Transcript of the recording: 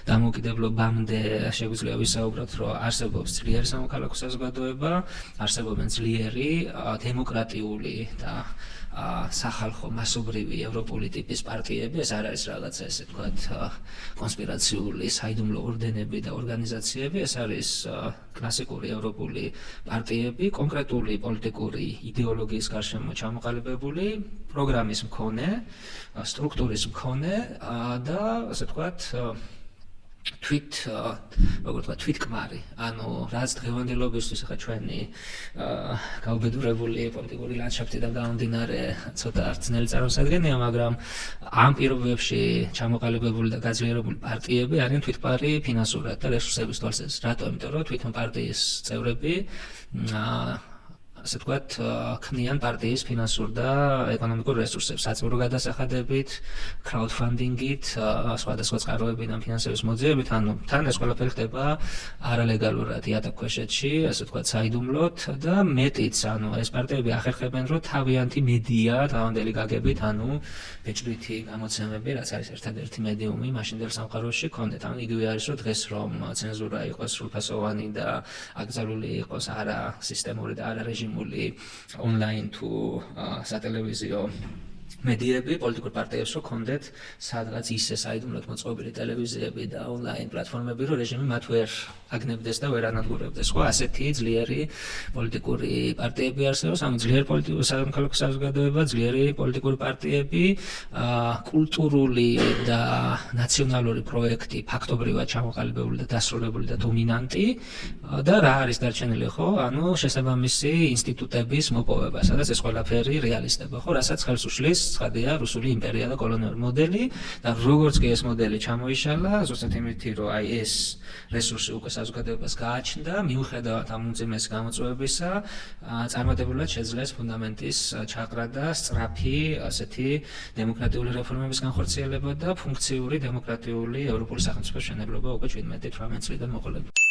დამოუკიდებლობამდე შეგვიძლია ვისაუბროთ, რომ არსებობს ძლიერი სამოქალაქო საზოგადოება, არსებობენ ძლიერი დემოკრატიული და სახალხო მასობრივი ევროპული ტიპის პარტიები, ეს არ არის რაღაცა ესე თქვათ კონსპირაციული საიდუმლო ორდენები და ორგანიზაციები, ეს არის კლასიკური ევროპული პარტიები, კონკრეტული პოლიტიკური იდეოლოგიის გარშემო ჩამოყალიბებული, პროგრამის მქონე, სტრუქტურის მქონე და ასე თქვათ თვითკმარი, ანუ რაც დღევანდელობისთვის ახლა ჩვენი გაუბედურებული პოლიტიკური ლანდშაფტიდან გამომდინარე ცოტა ძნელი წარმოსადგენია, მაგრამ ამ პირობებში ჩამოყალიბებული და გაძლიერებული პარტიები არიან თვითკმარი ფინანსურად და რესურსების თვალსაზრისით. რატო? იმიტომ რომ თვითონ პარტიის წევრები ასე თქვათ ქმნიან პარტიის ფინანსურ და ეკონომიკურ რესურსებს საწყობრო გადასახადებით, crowdfunding-ით, სხვადასხვა წყაროებიდან ფინანსების მოძიებით, ანუ თან ეს ყველაფერი ხდება არალეგალურად იატაკქვეშეთში, ასე თქვათ საიდუმლოდ და მეტიც, ანუ ეს პარტიები ახერხებენ, რომ თავიანთი მედია, თავამდელი გაგებით, ანუ ბეჭდვითი გამოცემები, რაც არის ერთადერთი მედიუმი მაშინდელ სამყაროში ქონდეთ. ანუ იგივე არის, რომ დღეს რომ ცენზურა იყოს სრულფასოვანი და აკრძალული იყოს არა სისტემური და არა რეჟიმური ონლაინ თუ სატელევიზიო მედიები, პოლიტიკურ პარტიებს რო ქონდეთ სადღაც ისე საიდუმლოდ მოწყობილი ტელევიზიები და ონლაინ პლატფორმები, რომ რეჟიმი მათ ვერ აგნებდეს და ვერ ანადგურებდეს. ხო, ასეთი ძლიერი პოლიტიკური პარტიები არსებობს, ანუ ძლიერი პოლიტიკური სამოქალაქო საზოგადოება, ძლიერი პოლიტიკური პარტიები, კულტურული და ნაციონალური პროექტი ფაქტობრივად ჩამოყალიბებული და დასრულებული და დომინანტი და რა არის დარჩენილი, ხო? ანუ შესაბამისი ინსტიტუტების მოპოვება, სადაც ეს ყველაფერი რეალისტება, ხო, რასაც ხელს უშლის ცხადია რუსული იმპერია და კოლონიური მოდელი და როგორც კი ეს მოდელი ჩამოიშალა, ზუსტად იმითი, რომ აი ეს რესურსი უკვე საზოგადოებას გააჩნდა, მიუხედავად ამ უმძიმეს გამოწვევებისა, წარმატებულად შეძლეს ფუნდამენტის ჩაყრა და სწრაფი ასეთი დემოკრატიული რეფორმების განხორციელება და ფუნქციური დემოკრატიული ევროპული სახელმწიფოს მშენებლობა უკვე 17-18 წლიდან მოყოლებული.